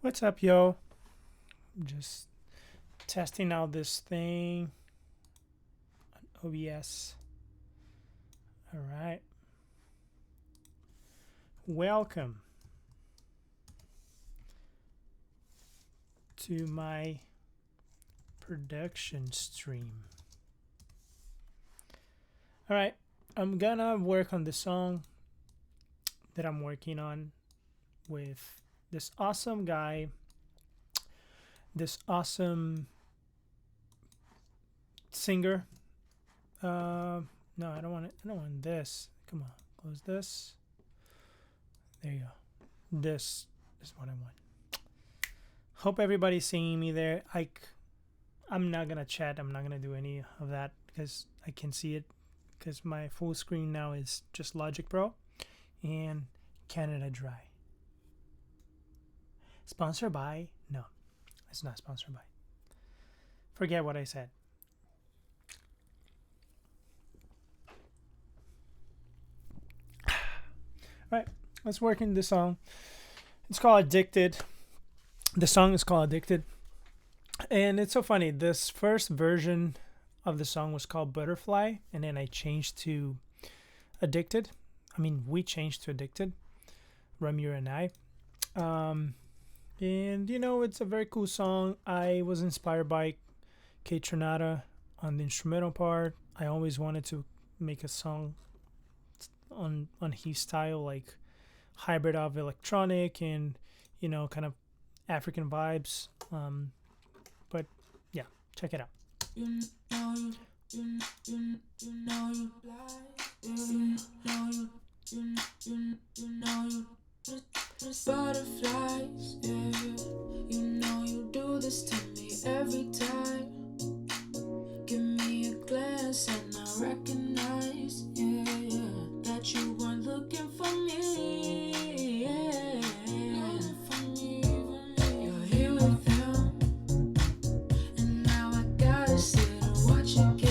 What's up, yo? I'm just testing out this thing on OBS. All right. Welcome to my production stream. All right. I'm gonna work on the song that I'm working on with this awesome guy, this awesome singer. No, I don't want it. I don't want this. Come on, close this. There you go. This is what I want. Hope everybody's seeing me there. I'm not gonna chat. I'm not gonna do any of that because I can see it. Because my full screen now is just Logic Pro and Canada Dry. Sponsored by? No, it's not sponsored by. Forget what I said. Right, let's work in this song. It's called Addicted. The song is called Addicted. And it's so funny. This first version of the song was called Butterfly, and then I changed to Addicted. I mean, we changed to Addicted, Ramir and I. And you know, it's a very cool song. I was inspired by Kaytranada on the instrumental part. I always wanted to make a song on his style, like hybrid of electronic and, you know, kind of African vibes. But yeah, check it out. Butterflies, yeah. You know you do this to me every time. Give me a glance and I recognize, yeah, that you weren't looking for me, yeah. You're here with them, and now I gotta sit and watch you get.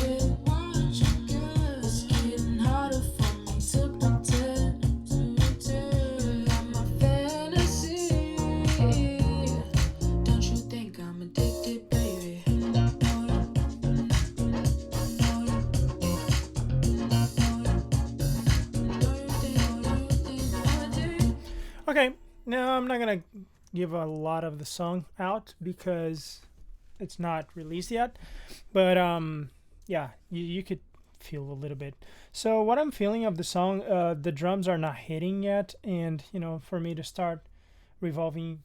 It's getting harder for me to pretend. You're not my fantasy. Don't you think I'm addicted, baby? Okay, now I'm not gonna give a lot of the song out because it's not released yet, but yeah, you could feel a little bit. So what I'm feeling of the song, the drums are not hitting yet, and you know, for me to start revolving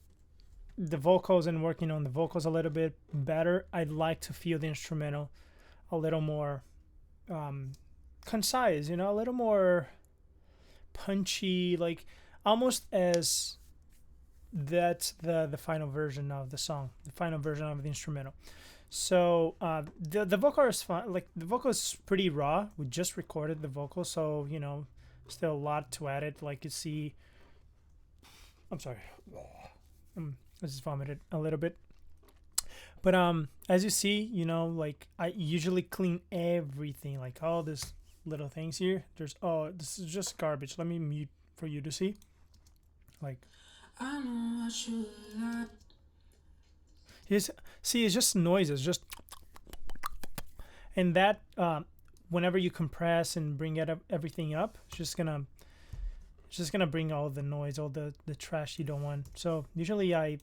the vocals and working on the vocals a little bit better, I'd like to feel the instrumental a little more concise, you know, a little more punchy, like almost as that's the final version of the song, the final version of the instrumental. So the vocal is fine, like the vocal is pretty raw. We just recorded the vocal, so you know, still a lot to add it. Like you see, I'm sorry, I just vomited a little bit. But as you see, you know, like I usually clean everything, like all these little things here. There's this is just garbage. Let me mute for you to see. Like, I know I should lie. see, it's just noises, just, and that whenever you compress and bring everything up, it's just gonna bring all the noise, all the trash you don't want. So usually I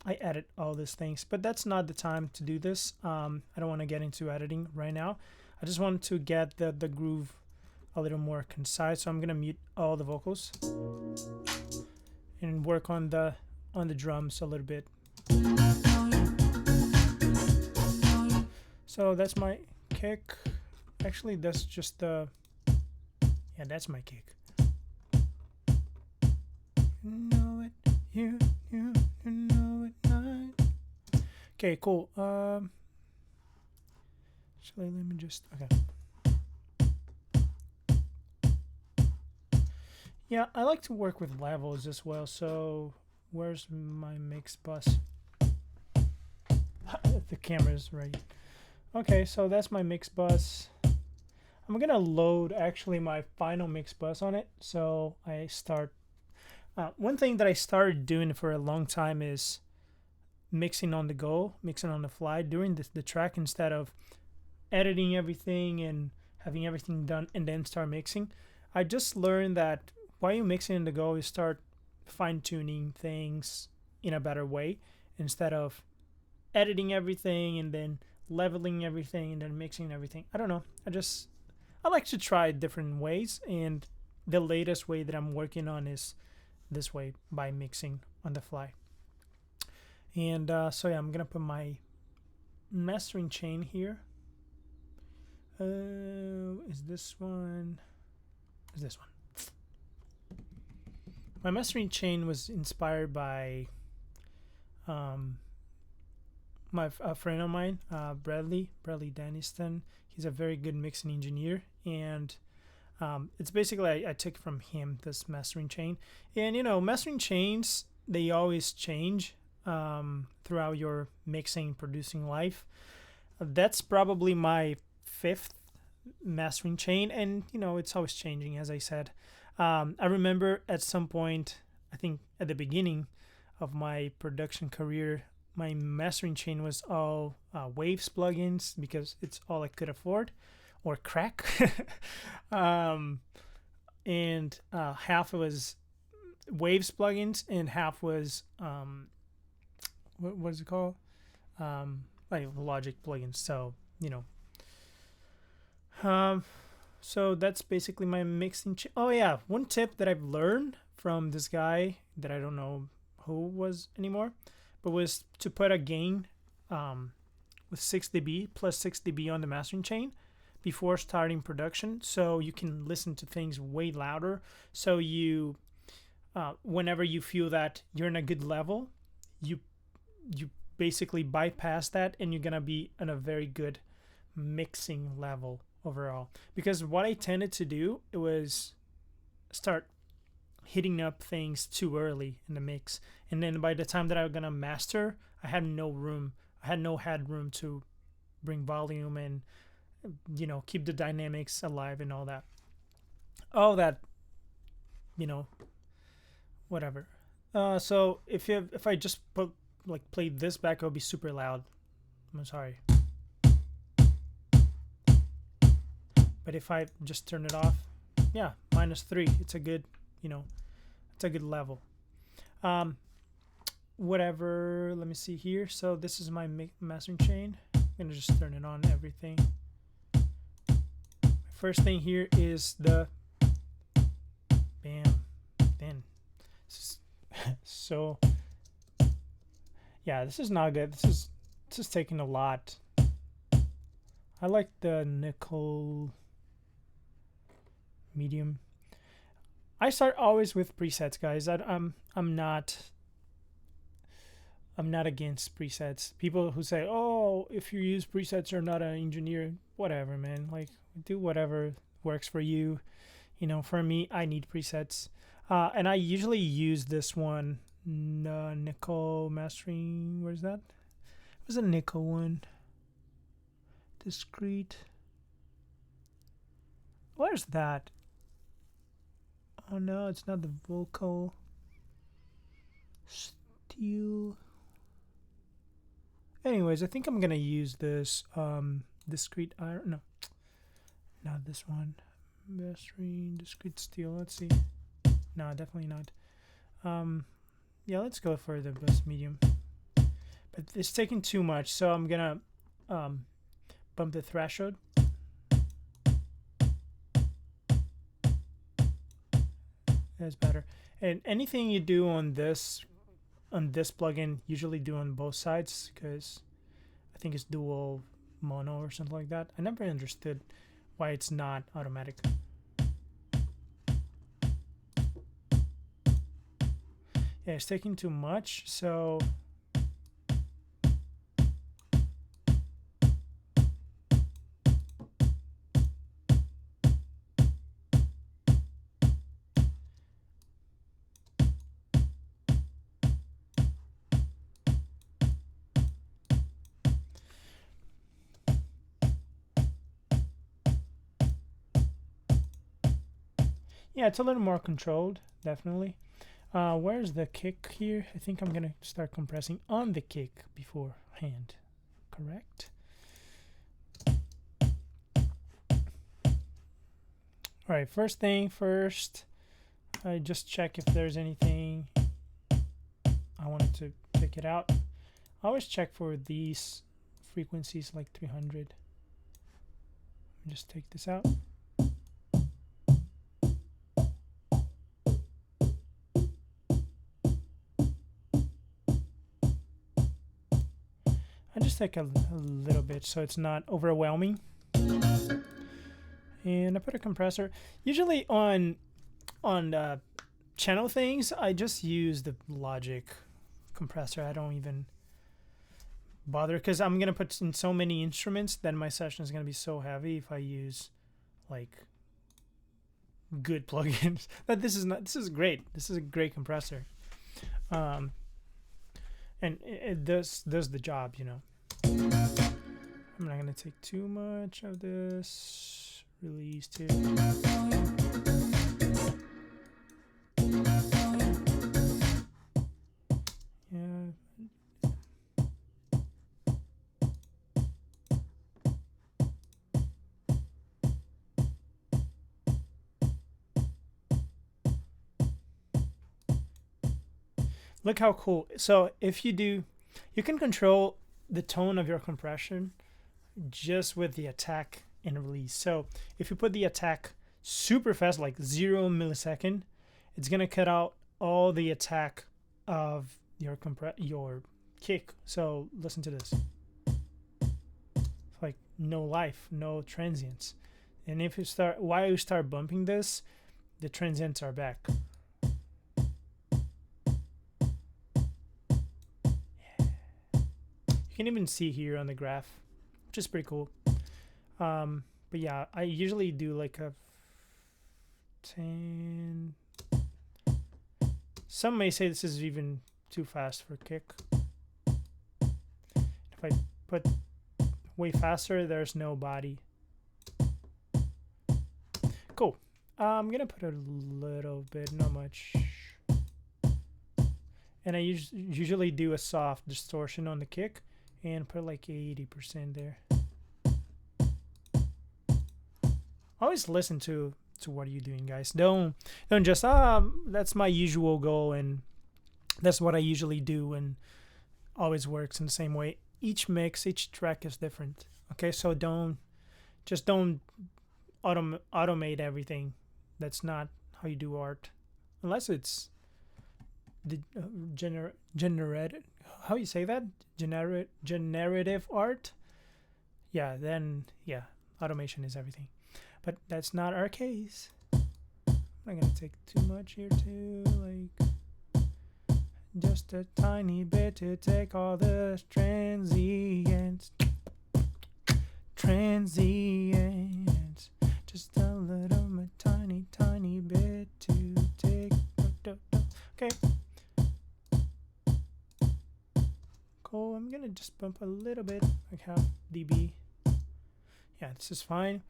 edit all these things, but that's not the time to do this. I don't want to get into editing right now. I just want to get the groove a little more concise. So I'm gonna mute all the vocals and work on the drums a little bit. So that's my kick. Actually, that's just the, yeah, that's my kick. You know it, you know it not. Okay, cool. Actually, let me just, okay. Yeah, I like to work with levels as well. So where's my mix bus? The camera's right. Okay, so that's my mix bus. I'm gonna load actually my final mix bus on it. So I start. One thing that I started doing for a long time is mixing on the go, mixing on the fly during the track instead of editing everything and having everything done and then start mixing. I just learned that while you're mixing on the go, you start fine tuning things in a better way instead of editing everything and then leveling everything and then mixing everything. I don't know. I like to try different ways, and the latest way that I'm working on is this way, by mixing on the fly. And so yeah, I'm gonna put my mastering chain here. Is this one? Is this one? My mastering chain was inspired by a friend of mine, Bradley Denniston. He's a very good mixing engineer, and it's basically I took from him this mastering chain. And mastering chains, they always change throughout your mixing producing life. That's probably my 5th mastering chain, and it's always changing, as I said. I remember at some point, I think at the beginning of my production career, my mastering chain was all Waves plugins because it's all I could afford, or crack. And half was Waves plugins and half was what is it called? Like Logic plugins. So so that's basically my mixing. Oh yeah, one tip that I've learned from this guy that I don't know who was anymore, but was to put a gain with 6 dB plus 6 dB on the mastering chain before starting production, so you can listen to things way louder. So you, whenever you feel that you're in a good level, you basically bypass that, and you're gonna be in a very good mixing level overall. Because what I tended to do, it was start hitting up things too early in the mix, and then by the time that I was gonna master, I had no headroom to bring volume and keep the dynamics alive and all that whatever. So if I just play this back, it'll be super loud. I'm sorry. But if I just turn it off, yeah, -3. It's a good, it's a good level. Whatever. Let me see here. So this is my mastering chain. I'm gonna just turn it on everything. First thing here is the bam, then. So yeah, this is not good. This is taking a lot. I like the nickel medium. I start always with presets, guys. I'm not against presets. People who say, "Oh, if you use presets, you're not an engineer." Whatever, man. Like, do whatever works for you. For me, I need presets, and I usually use this one, nickel mastering. Where's that? It was a nickel one. Discrete. Where's that? Oh no, it's not the vocal. Steel. Anyways, I think I'm gonna use this discrete iron. No, not this one. Mastering discrete steel. Let's see. No, definitely not. Yeah, let's go for the best medium. But it's taking too much, so I'm gonna bump the threshold. That's better. And anything you do on this plugin, usually do on both sides, because I think it's dual mono or something like that. I never understood why it's not automatic. Yeah, it's taking too much, so yeah, it's a little more controlled, definitely. Where's the kick here? I think I'm gonna start compressing on the kick beforehand. Correct? Alright, first thing first, I just check if there's anything I wanted to pick it out. I always check for these frequencies like 300. Just take this out. I just take a little bit so it's not overwhelming. And I put a compressor. Usually on channel things, I just use the Logic compressor. I don't even bother because I'm gonna put in so many instruments that my session is gonna be so heavy if I use like good plugins. But this is great. This is a great compressor, and it does the job, you know. I'm not gonna take too much of this. Release too. Yeah. Look how cool. So if you do, you can control the tone of your compression just with the attack and release. So if you put the attack super fast, like 0 millisecond, it's gonna cut out all the attack of your kick. So listen to this. It's like no life, no transients. And if you start, while you start bumping this, the transients are back. You can even see here on the graph, which is pretty cool. But yeah, I usually do like a 10. Some may say this is even too fast for kick. If I put way faster, there's no body. Cool. I'm gonna put a little bit, not much. And I usually do a soft distortion on the kick and put like 80% there. Always listen to what are you doing, guys. Don't just that's my usual goal and that's what I usually do and always works in the same way. Each mix, each track is different. Okay, so don't automate everything. That's not how you do art, unless it's the generated. How you say that? Generative art. Yeah, then yeah, automation is everything. But that's not our case. I'm not gonna take too much here too, like just a tiny bit to take all the transients. Just a little, a tiny bit to take. Okay. Cool. I'm gonna just bump a little bit, like half dB. Yeah, this is fine.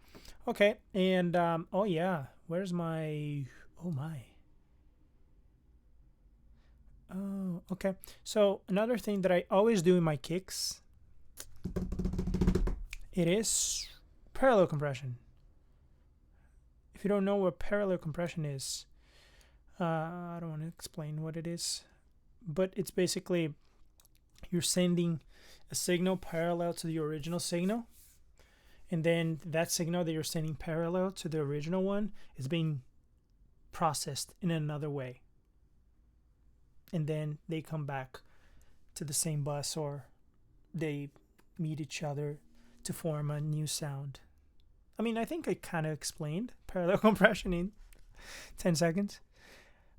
Okay, and oh yeah, where's my? Oh my. Oh, okay. So another thing that I always do in my kicks, it is parallel compression. If you don't know what parallel compression is, I don't want to explain what it is, but it's basically you're sending a signal parallel to the original signal, and then that signal that you're sending parallel to the original one is being processed in another way, and then they come back to the same bus or they meet each other to form a new sound. I mean, I think I kind of explained parallel compression in 10 seconds.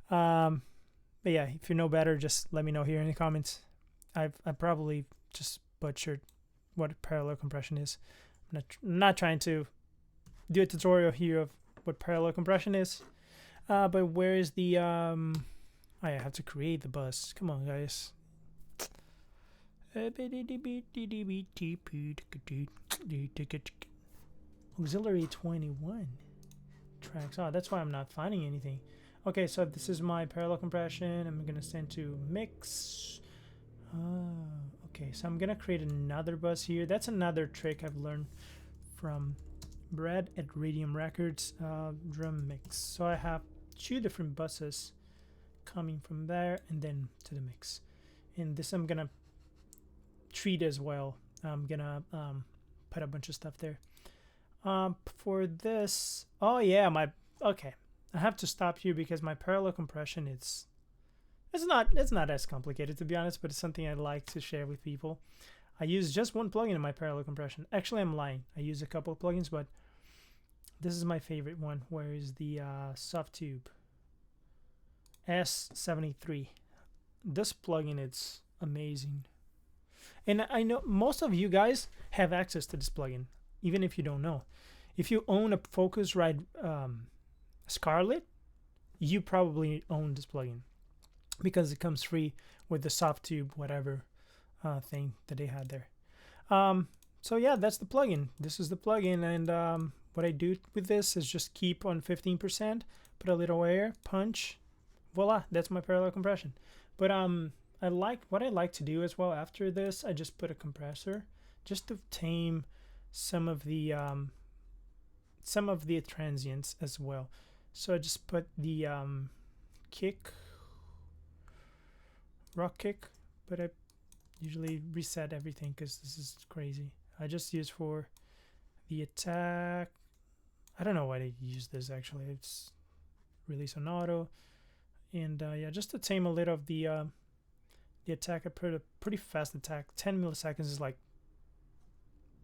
But yeah, if you know better, just let me know here in the comments. I probably just butchered what parallel compression is. I'm not trying to do a tutorial here of what parallel compression is. But where is the I have to create the bus. Come on, guys. Auxiliary 21 tracks. Oh, that's why I'm not finding anything. Okay, so this is my parallel compression. I'm gonna send to mix. Okay, so I'm gonna create another bus here. That's another trick I've learned from Brad at Radium Records, drum mix. So I have 2 different buses coming from there and then to the mix. And this I'm gonna treat as well. I'm gonna put a bunch of stuff there. For this, oh yeah, okay. I have to stop here because my parallel compression it's not as complicated, to be honest, but it's something I like to share with people. I use just one plugin in my parallel compression. Actually, I'm lying. I use a couple of plugins, but this is my favorite one, where is the Softube S73. This plugin, it's amazing. And I know most of you guys have access to this plugin, even if you don't know. If you own a Focusrite Scarlett, you probably own this plugin because it comes free with the Softube whatever thing that they had there. So yeah, that's the plugin. This is the plugin, and what I do with this is just keep on 15%, put a little air, punch, voila, that's my parallel compression. But what I like to do as well after this, I just put a compressor just to tame some of the transients as well. So I just put the rock kick, but I usually reset everything because this is crazy. I just use for the attack. I don't know why they use this actually. It's release on auto, and yeah, just to tame a little of the attack. I put a pretty fast attack. 10 milliseconds is like,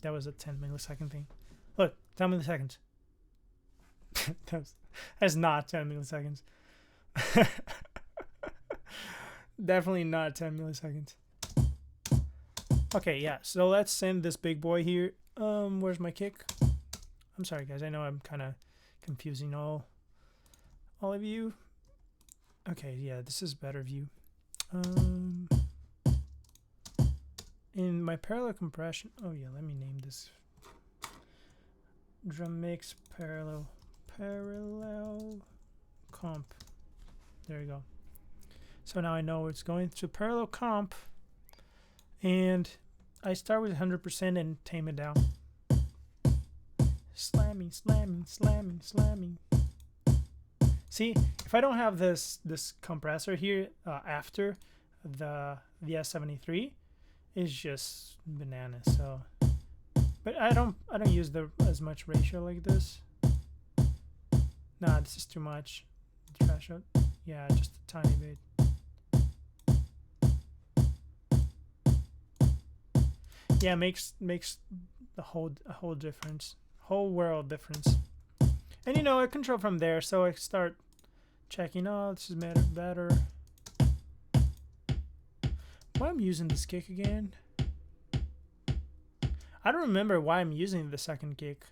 that was a 10 millisecond thing. Look, 10 milliseconds. That's not 10 milliseconds. Definitely not 10 milliseconds. Okay, yeah, so let's send this big boy here. Where's my kick? I'm sorry guys, I know I'm kind of confusing all of you. Okay, yeah, this is better view. In my parallel compression, oh yeah, let me name this drum mix parallel comp. There you go. So now I know it's going to parallel comp, and I start with 100% and tame it down. Slamming, slamming, slamming, slamming. See, if I don't have this compressor here after the S73, it's just bananas. So, but I don't use as much ratio like this. Nah, this is too much. Threshold, yeah, just a tiny bit. Yeah, makes a whole difference, whole world difference. And you know, I control from there, so I start checking. Oh, this is better. Why I'm using this kick again? I don't remember why I'm using the second kick.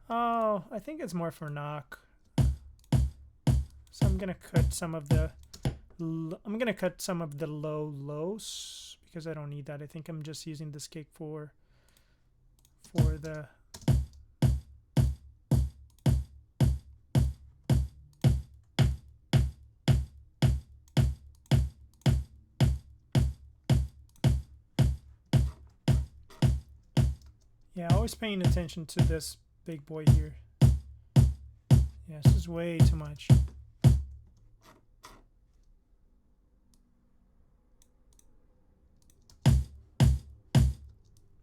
Oh, I think it's more for knock. So I'm gonna cut some of the low lows because I don't need that. I think I'm just using this kick for the yeah, always paying attention to this big boy here. Yeah, this is way too much.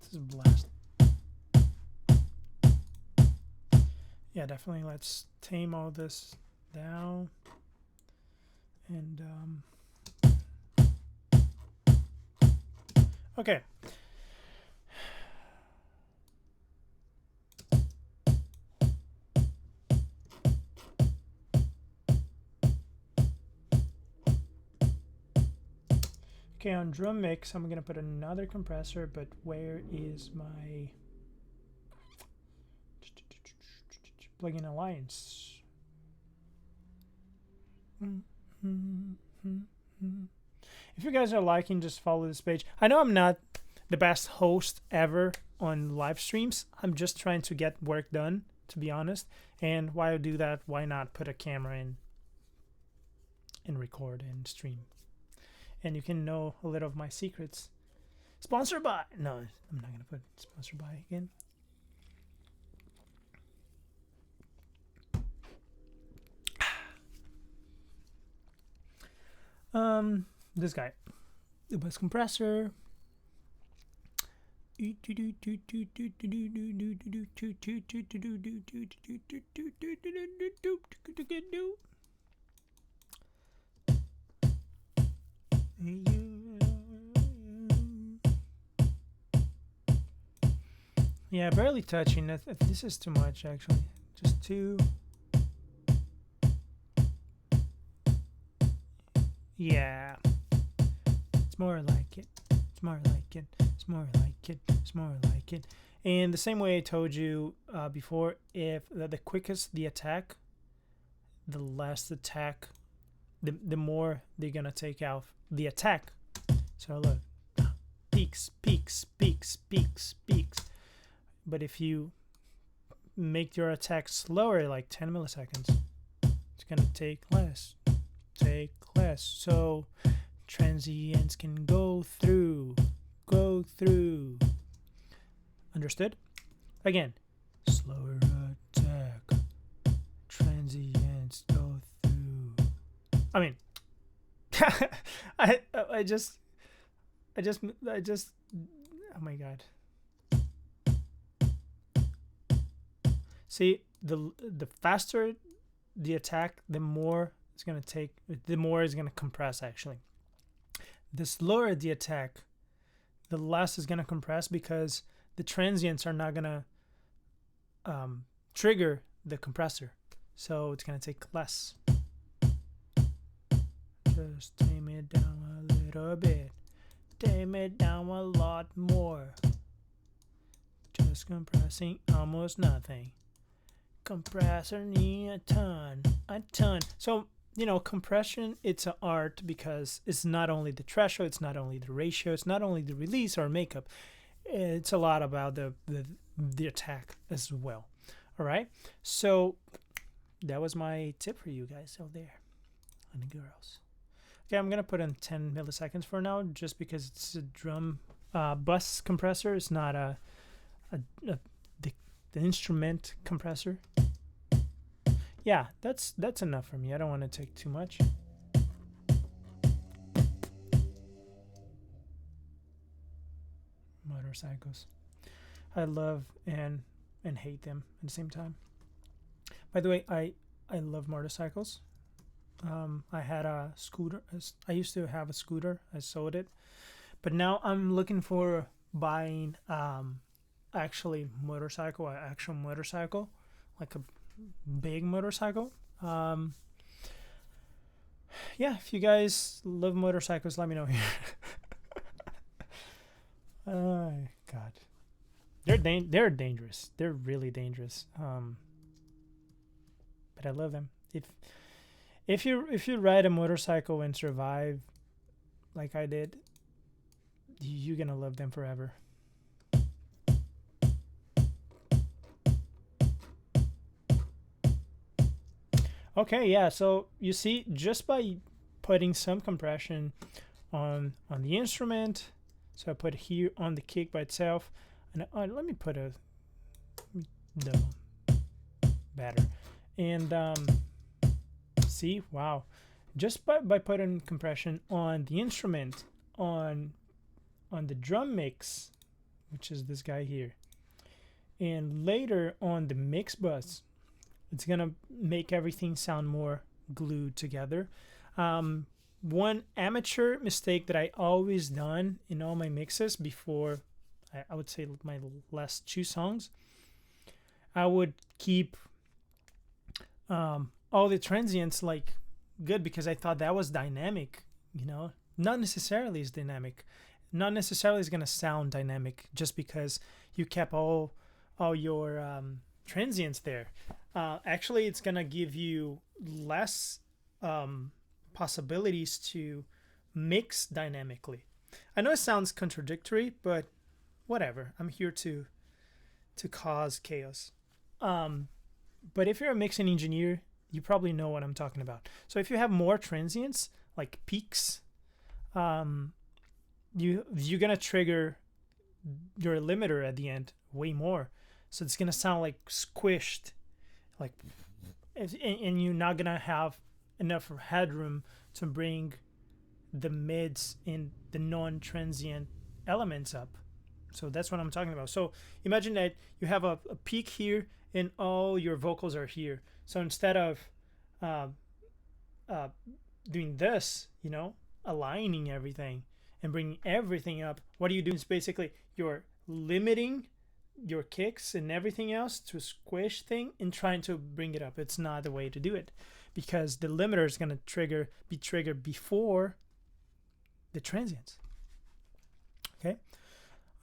This is blast. Yeah, definitely. Let's tame all this down. And okay. Okay, on drum mix, I'm gonna put another compressor, but where is my plugin alliance? If you guys are liking, just follow this page. I know I'm not the best host ever on live streams. I'm just trying to get work done to be honest. And why do that? Why not put a camera in and record and stream? And you can know a little of my secrets. Sponsored by... No, I'm not going to put sponsored by again. This guy. The bus compressor. Yeah, barely touching. This is too much, actually. Just two. Yeah. It's more like it. It's more like it. It's more like it. It's more like it. And the same way I told you before, if the quickest the attack, the less the attack, the more they're gonna take out the attack. So look, peaks, peaks, peaks, peaks, peaks. But if you make your attack slower, like 10 milliseconds, it's gonna take less. So transients can go through. Understood? Again, slower attack, transients go through. I mean, I just, oh my god. See, the faster the attack, the more it's gonna take, the more it's gonna compress actually. The slower the attack, the less it's gonna compress because the transients are not gonna trigger the compressor. So it's gonna take less. Just tame it down a little bit. Tame it down a lot more. Just compressing almost nothing. Compressor need a ton. So, you know, compression, it's an art because it's not only the threshold, it's not only the ratio, it's not only the release or makeup. It's a lot about the attack as well. All right. So that was my tip for you guys out there and the girls. Okay, I'm gonna put in 10 milliseconds for now, just because it's a drum bus compressor. It's not the instrument compressor. Yeah, that's enough for me. I don't want to take too much. Motorcycles. I love and hate them at the same time. By the way, I love motorcycles. I had a scooter. I used to have a scooter. I sold it. But now I'm looking for buying actual motorcycle, like a big motorcycle. Yeah, if you guys love motorcycles, let me know here. Oh god, they're dangerous. They're really dangerous. But I love them. If you ride a motorcycle and survive, like I did, you're gonna love them forever. Okay, yeah, so you see, just by putting some compression on the instrument, so I put here on the kick by itself, and let me put the better, and see, wow, just by putting compression on the instrument, on the drum mix, which is this guy here, and later on the mix bus, it's gonna make everything sound more glued together. One amateur mistake that I always done in all my mixes before, I would say my last 2 songs, I would keep all the transients like good because I thought that was dynamic, you know. Not necessarily is dynamic. Not necessarily is gonna sound dynamic just because you kept all your transients there. Actually, it's gonna give you less possibilities to mix dynamically. I know it sounds contradictory, but whatever. I'm here to cause chaos. But if you're a mixing engineer, you probably know what I'm talking about. So if you have more transients, like peaks, you're gonna trigger your limiter at the end way more. So it's gonna sound like squished, like, and you're not gonna have enough headroom to bring the mids and the non-transient elements up. So that's what I'm talking about. So imagine that you have a peak here and all your vocals are here. So instead of uh, doing this, aligning everything and bringing everything up, what are you doing? Is basically you're limiting your kicks and everything else to a squish thing and trying to bring it up. It's not the way to do it, because the limiter is going to be triggered before the transients. Okay.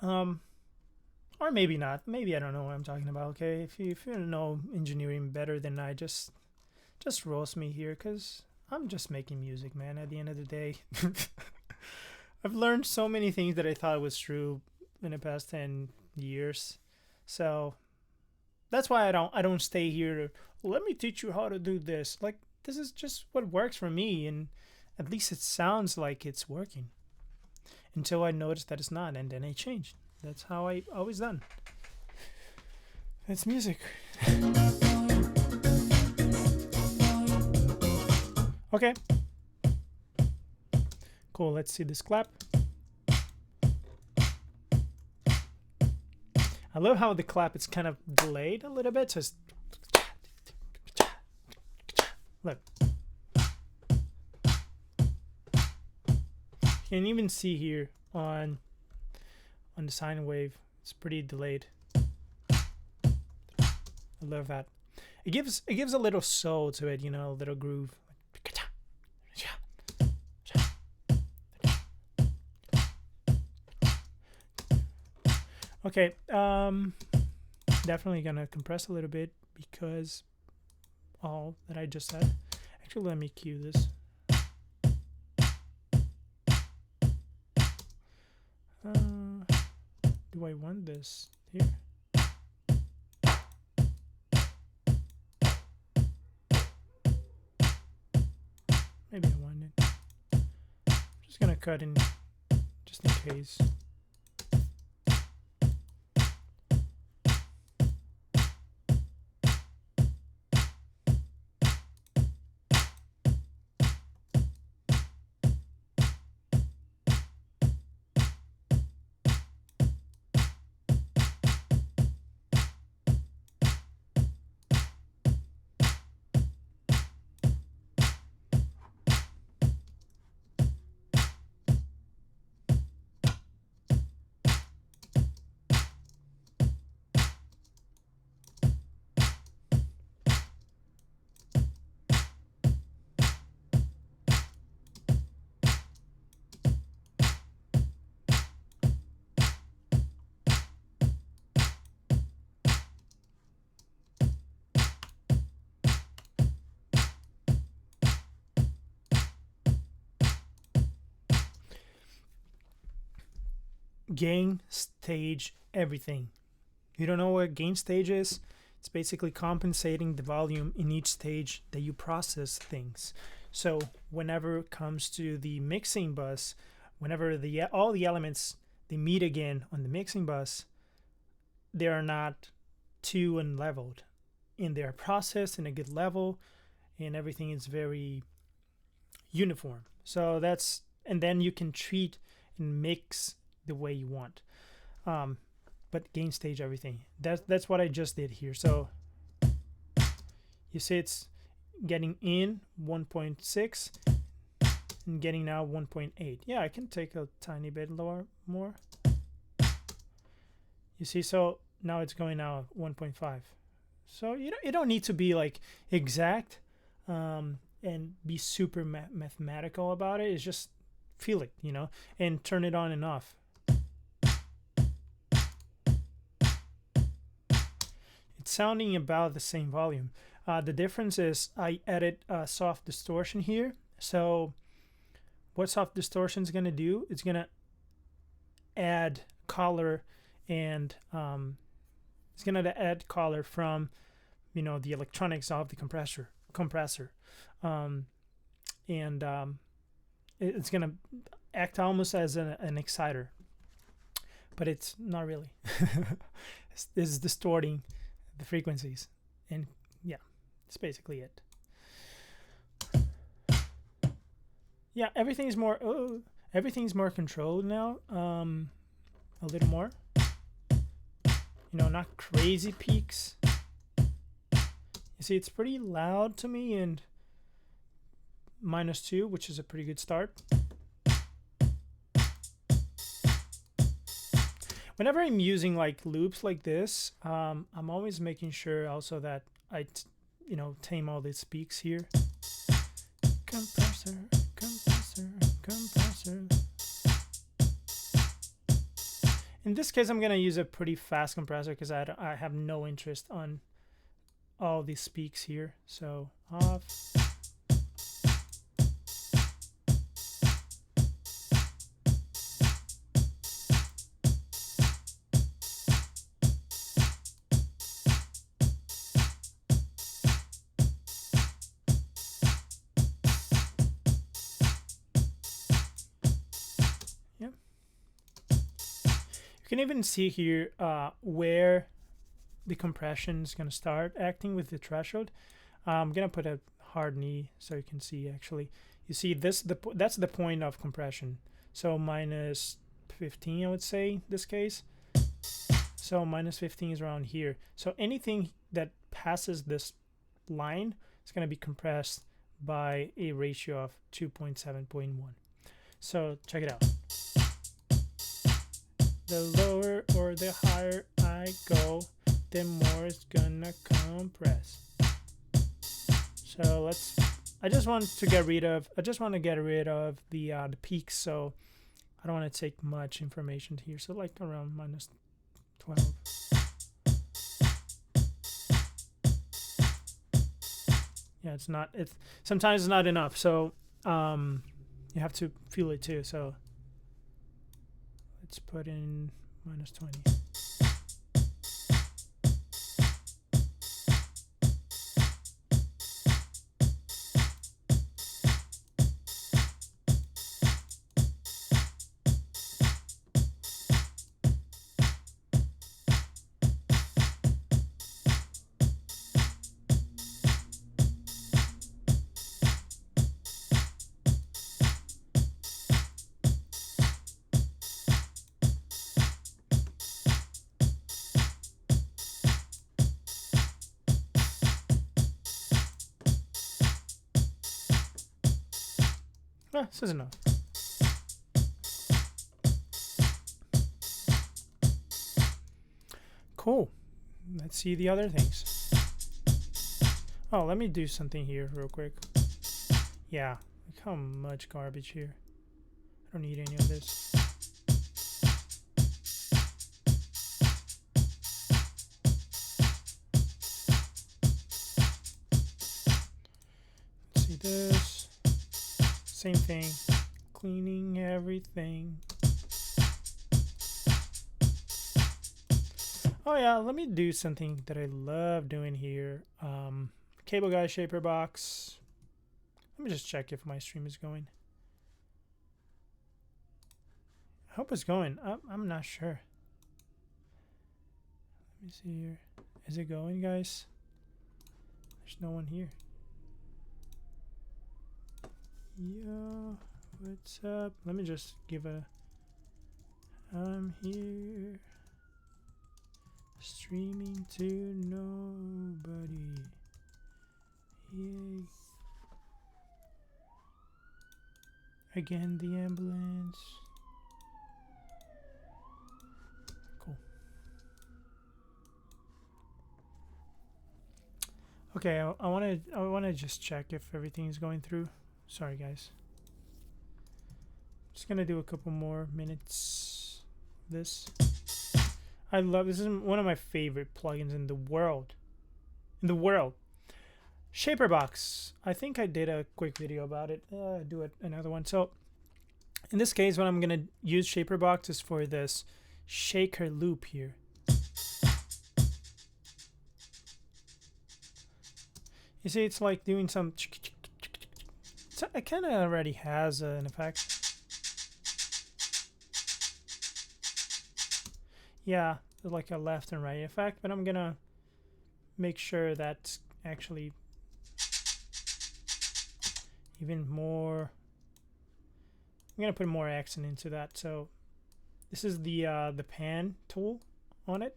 Or maybe not. Maybe I don't know what I'm talking about. Okay. If you know engineering better than I, just roast me here, because I'm just making music, man. At the end of the day, I've learned so many things that I thought was true in the past 10 years. So that's why I don't stay here. Let me teach you how to do this. Like, this is just what works for me, and at least it sounds like it's working. Until I noticed that it's not, and then I changed. That's how I always done. It's music. Okay. Cool. Let's see this clap. I love how the clap is kind of delayed a little bit. So it's look. You can even see here on the sine wave, it's pretty delayed. I love that. It gives a little soul to it, a little groove. Okay, definitely gonna compress a little bit because all that I just said. Actually, let me cue this. Do I want this here? Maybe I want it. I'm just gonna cut in just in case. Gain stage everything. You don't know what gain stage is? It's basically compensating the volume in each stage that you process things. So whenever it comes to the mixing bus, whenever all the elements they meet again on the mixing bus, they are not too unleveled, and they are processed in a good level, and everything is very uniform. So and then you can treat and mix the way you want, but gain stage everything. That's what I just did here. So you see it's getting in 1.6 and getting now 1.8. Yeah, I can take a tiny bit more. You see, so now it's going now 1.5. So you don't need to be like exact and be super mathematical about it. It's just feel it, and turn it on and off. Sounding about the same volume. The difference is I added soft distortion here. So what soft distortion is going to do, it's going to add color, and it's going to add color from you know, the electronics of the compressor, and it's gonna act almost as an exciter, but it's not really. It's distorting the frequencies, and yeah, that's basically it. Yeah, everything's more controlled now, a little more, you know, not crazy peaks. You see, it's pretty loud to me, and -2, which is a pretty good start. Whenever I'm using like loops like this, I'm always making sure also that I you know, tame all these peaks here. Compressor, compressor, compressor. In this case, I'm gonna use a pretty fast compressor because I have no interest on all these peaks here. So off. You can even see here where the compression is going to start acting with the threshold. I'm going to put a hard knee so you can see actually. You see this, that's the point of compression. So -15, I would say, in this case. So -15 is around here. So anything that passes this line is going to be compressed by a ratio of 2.7.1. So check it out. The lower or the higher I go, the more it's gonna compress. So I just want to get rid of the peaks, so I don't want to take much information here. So like around -12. Yeah, sometimes it's not enough. So you have to feel it too. So let's put in -20. This is enough. Cool. Let's see the other things. Oh, let me do something here real quick. Yeah, look how much garbage here. I don't need any of this. Let's see this. Same thing, cleaning everything. Oh yeah, let me do something that I love doing here. Cable Guy Shaper Box. Let me just check if my stream is going. I hope it's going. I'm not sure. Let me see here. Is it going, guys? There's no one here. Yo, what's up? Let me just give I'm here streaming to nobody. Yay. Again, the ambulance. Cool. Okay, I wanna just check if everything's going through. Sorry guys. Just gonna do a couple more minutes. This is one of my favorite plugins in the world. Shaperbox. I think I did a quick video about it. Do another one. So in this case, what I'm gonna use Shaperbox is for this shaker loop here. You see, it's like doing some. So it kind of already has an effect. Yeah, like a left and right effect, but I'm gonna make sure that's actually even more. I'm gonna put more accent into that. So this is the pan tool on it,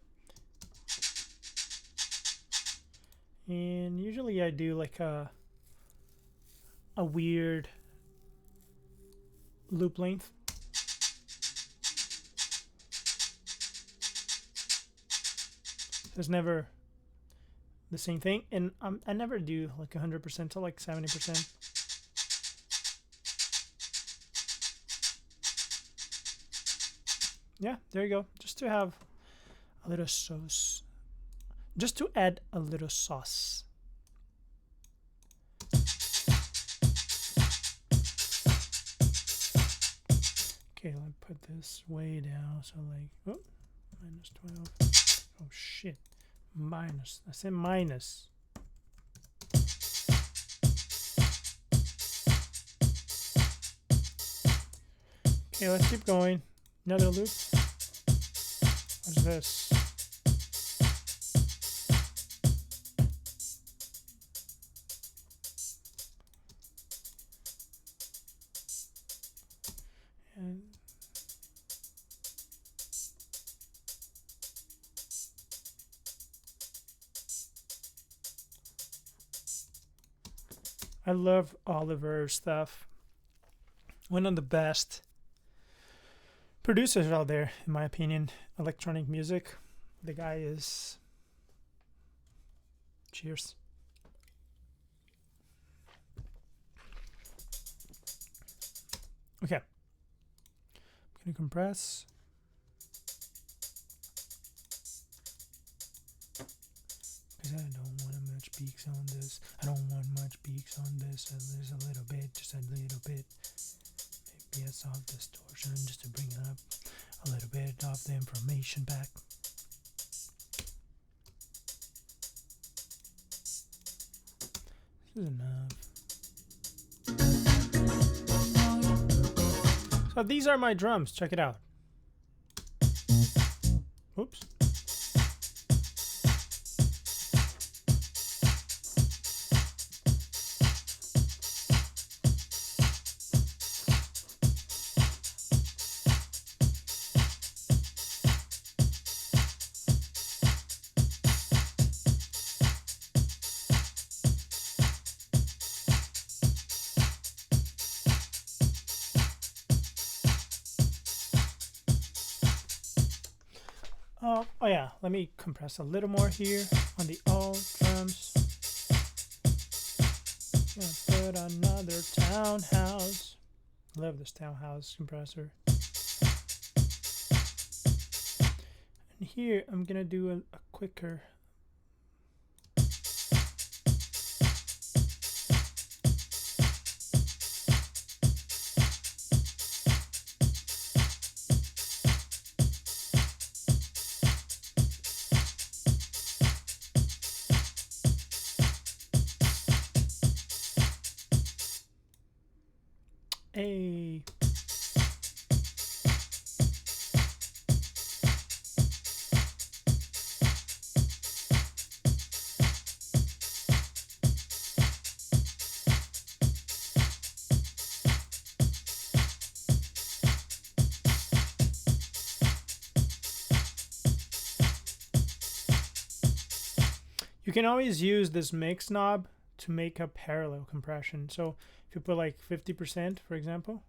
and usually I do like a weird loop length. There's never the same thing, and I never do like 100% to like 70%. Yeah, there you go. Just to have a little sauce. Just to add a little sauce. Okay, let me put this way down. So like, oh, minus 12. Oh shit. Minus. I said minus. Okay, let's keep going. Another loop. What's this? And I love Oliver's stuff. One of the best producers out there, in my opinion, electronic music. The guy is. Cheers. Okay. I'm gonna compress. Because I don't want much peaks on this. I don't want much peaks on this. There's a little bit, just a little bit. Maybe a soft distortion just to bring up a little bit of the information back. This is enough. So these are my drums. Check it out. Oops. Oh yeah, let me compress a little more here on the all drums. Gonna put another townhouse. Love this townhouse compressor. And here I'm gonna do a quicker. A you can always use this mix knob to make a parallel compression. So if you put like 50%, for example,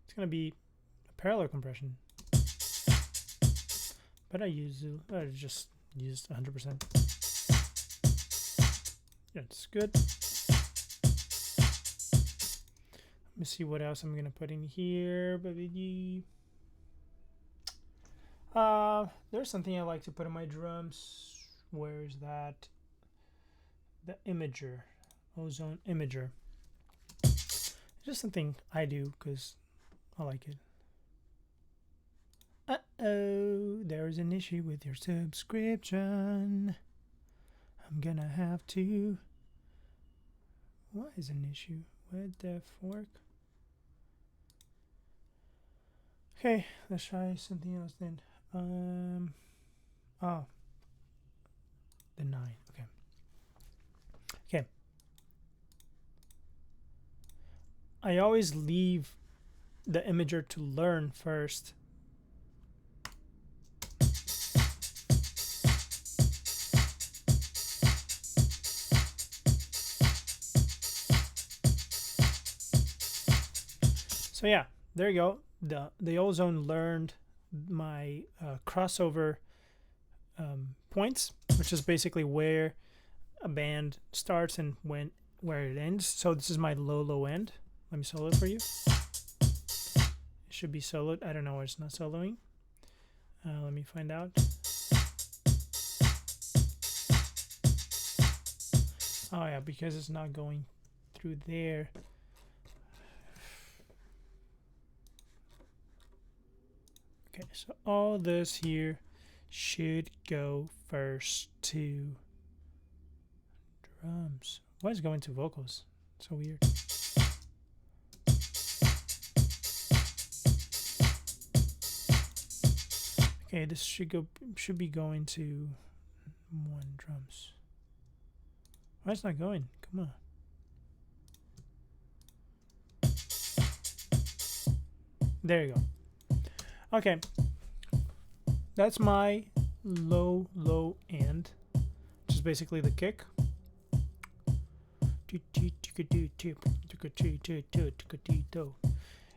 it's gonna be a parallel compression. But I just used 100%. Yeah, it's good. Let me see what else I'm gonna put in here. There's something I like to put in my drums. Where is that? The imager, ozone imager. Just something I do because I like it. Uh-oh, there's an issue with your subscription. I'm gonna have to What is an issue? What the fork? Okay, let's try something else then. Oh, the 9. Okay. Okay. I always leave the imager to learn first. So yeah, there you go. The ozone learned my crossover points, which is basically where a band starts and where it ends. So this is my low end. Let me solo it for you. It should be soloed. I don't know why it's not soloing. Let me find out. Oh yeah, because it's not going through there. Okay, so all this here should go first to drums. Why is it going to vocals? So weird. Okay, this should be going to 1 drums. Why is it not going? Come on. There you go. Okay, that's my low end, which is basically the kick.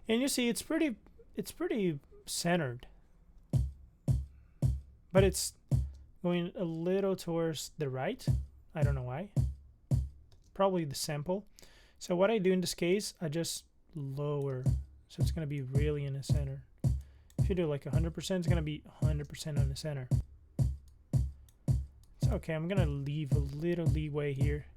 And you see, it's pretty centered, but it's going a little towards the right. I don't know why. Probably the sample. So what I do in this case, I just lower, so it's going to be really in the center. If you do like 100%, it's going to be 100% on the center. It's okay, I'm going to leave a little leeway here.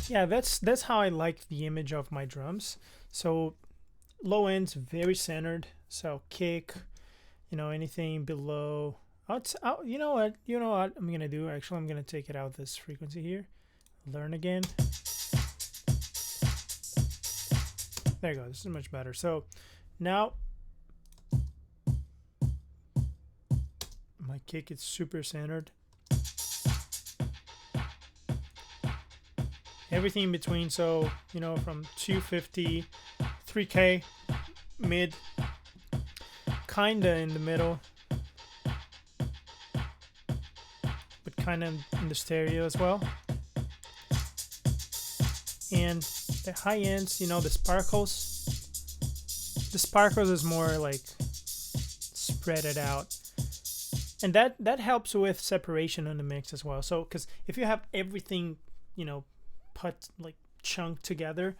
Yeah, that's how I like the image of my drums. So low end's very centered. So kick, anything below. You know what I'm gonna do? Actually, I'm gonna take it out this frequency here. Learn again. There you go. This is much better. So now my kick is super centered. Everything in between, so from 250, 3K, mid, kinda in the middle, but kinda in the stereo as well. And the high ends, the sparkles. The sparkles is more like spread it out, and that helps with separation in the mix as well. So, because if you have everything, put like chunked together,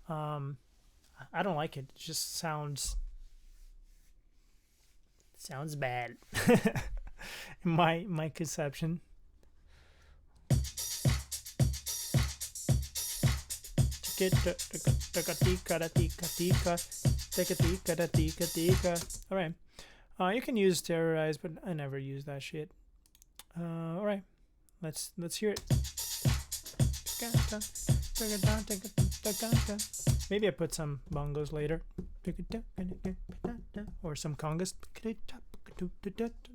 I don't like it. It just sounds bad in my conception. All right, you can use terrorize, but I never use that shit. All right, let's hear it. Maybe I put some bongos later, or some congas,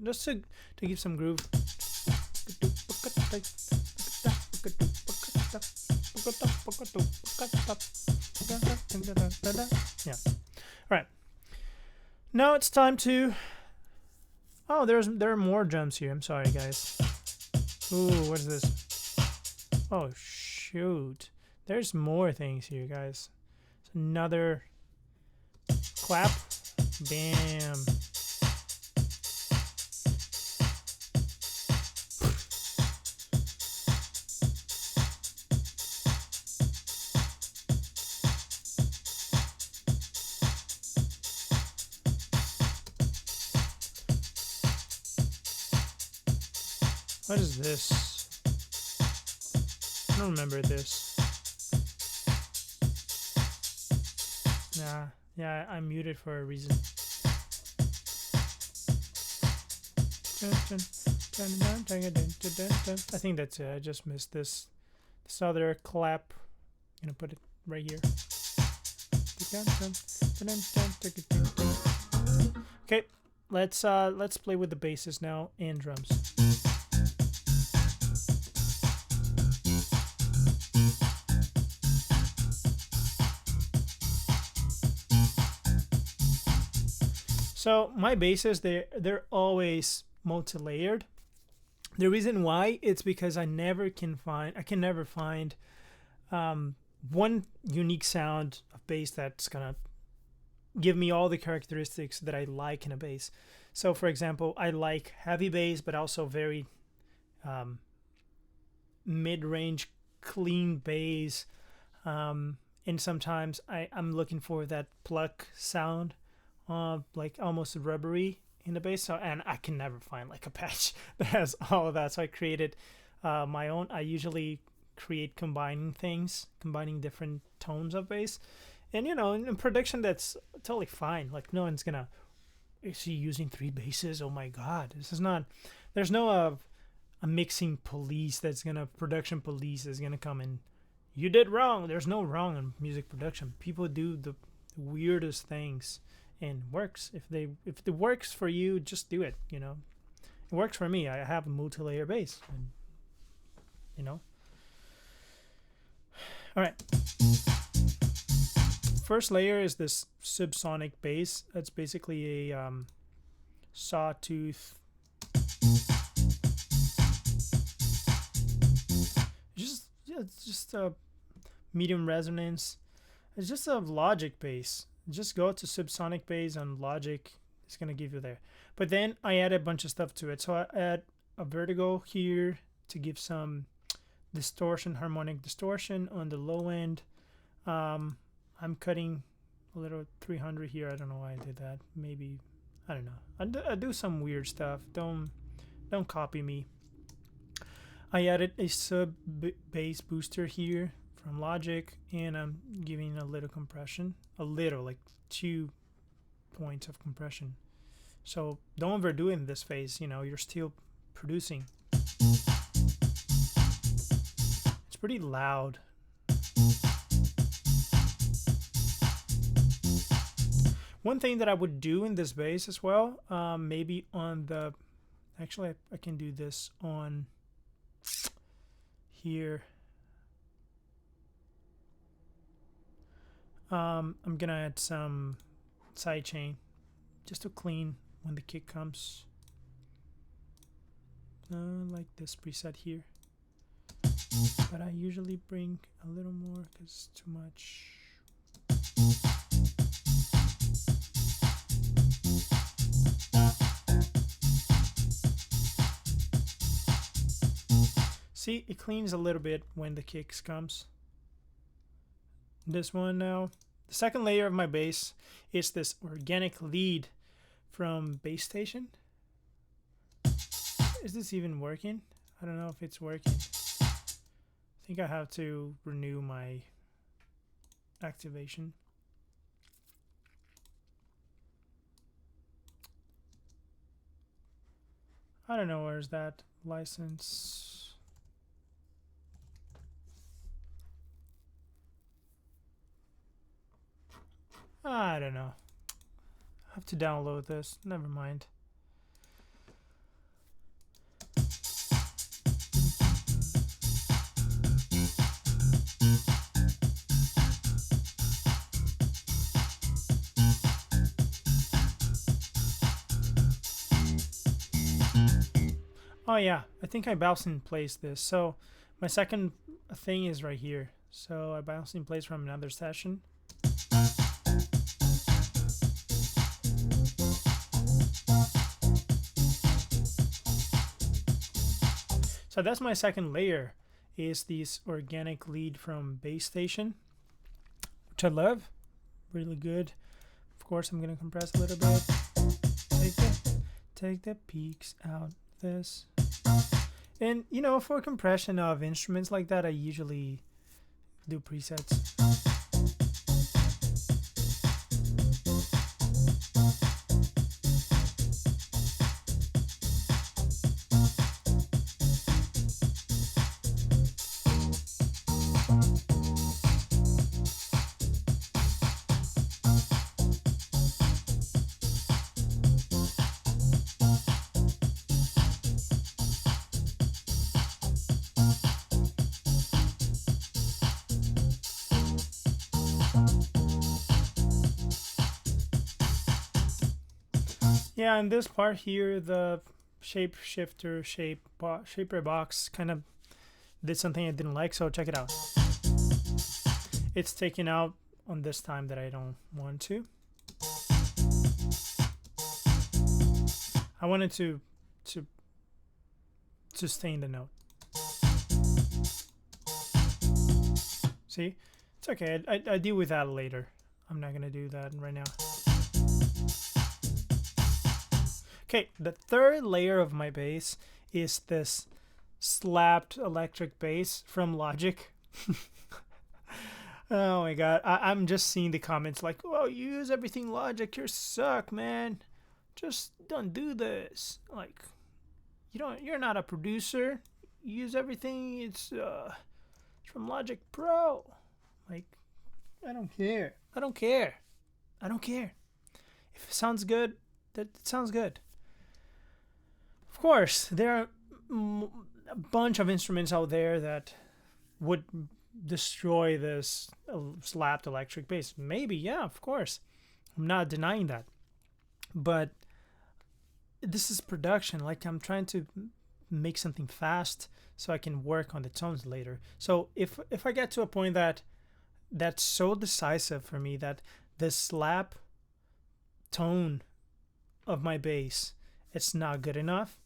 just to give some groove. Yeah. All right. Now it's time to. Oh, there are more drums here. I'm sorry, guys. Ooh, what's this? Oh shoot! There's more things here, guys. It's another clap. Bam. What is this? I don't remember this. Nah, yeah, I'm muted for a reason. I think that's it. I just missed this other clap. I'm gonna put it right here. Okay, let's play with the basses now and drums. So my basses, they're always multi-layered. The reason why, it's because I can never find one unique sound of bass that's gonna give me all the characteristics that I like in a bass. So for example, I like heavy bass, but also very mid-range clean bass, and sometimes I'm looking for that pluck sound, like almost rubbery in the bass. So, and I can never find like a patch that has all of that. So I created my own. I usually create combining different tones of bass, and in production that's totally fine. Like no one's gonna, is he using 3 basses? Oh my god, this is not. There's no a mixing police production police is gonna come and you did wrong. There's no wrong in music production. People do the weirdest things and works. If it works for you, just do it. It works for me. I have a multi-layer bass, and all right. First layer is this Subsonic Base. That's basically a sawtooth. It's just a medium resonance. It's just a Logic bass. Just go to Subsonic Base on Logic. It's gonna give you there. But then I add a bunch of stuff to it. So I add a vertigo here to give some distortion, harmonic distortion on the low end. I'm cutting a little 300 here. I don't know why I did that. Maybe, I don't know. I do some weird stuff. Don't copy me. I added a sub bass booster here from Logic, and I'm giving a little compression, like 2 points of compression. So don't overdo it in this phase. You're still producing. It's pretty loud. One thing that I would do in this bass as well, maybe on the, actually I can do this on here. I'm gonna add some sidechain just to clean when the kick comes, like this preset here, but I usually bring a little more because it's too much. See, it cleans a little bit when the kicks comes. This one now. The second layer of my bass is this organic lead from Bass Station. Is this even working? I don't know if it's working. I think I have to renew my activation. I don't know, where's that license? I don't know. I have to download this. Never mind. Oh yeah, I think I bounced in place this. So my second thing is right here. So I bounced in place from another session. So that's my second layer, is this organic lead from Bass Station, which I love, really good. Of course, I'm gonna compress a little bit. Take the peaks out this, And you know, for compression of instruments like that, I usually do presets. Yeah, and this part here, the shapeshifter shaper box kind of did something I didn't like, so check it out. It's taken out on this time that I don't want to. I wanted to sustain the note. See? It's okay. I deal with that later. I'm not gonna do that right now. Okay, the third layer of my bass is this slapped electric bass from Logic. Oh my god, I'm just seeing the comments like, "Oh, you use everything Logic, you suck, man. Just don't do this." Like, you're not a producer. You use everything. It's from Logic Pro. Like, I don't care. I don't care. I don't care. If it sounds good, that it sounds good. Of course, there are a bunch of instruments out there that would destroy this slapped electric bass. Maybe, yeah, of course. I'm not denying that. But this is production. Like, I'm trying to make something fast so I can work on the tones later. So if I get to a point that's so decisive for me that the slap tone of my bass, it's not good enough,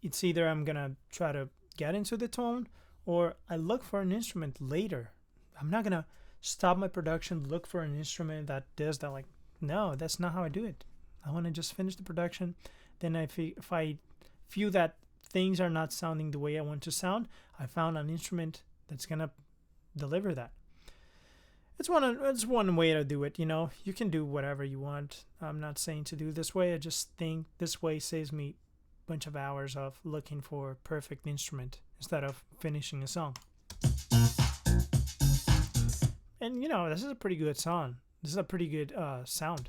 it's either I'm gonna try to get into the tone or I look for an instrument later. I'm not gonna stop my production, look for an instrument that does that. Like, no, that's not how I do it. I want to just finish the production. Then if I feel that things are not sounding the way I want to sound, I found an instrument that's gonna deliver that. It's one way to do it. You know, you can do whatever you want. I'm not saying to do this way. I just think this way saves me bunch of hours of looking for perfect instrument instead of finishing a song. And you know, this is a pretty good song. This is a pretty good sound.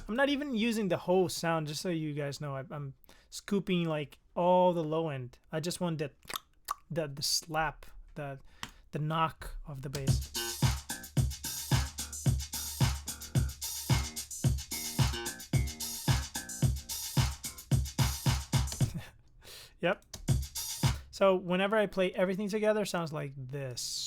I'm not even using the whole sound, just so you guys know. I'm scooping like all the low end. I just want the slap, the knock of the bass. Yep. So whenever I play everything together, it sounds like this.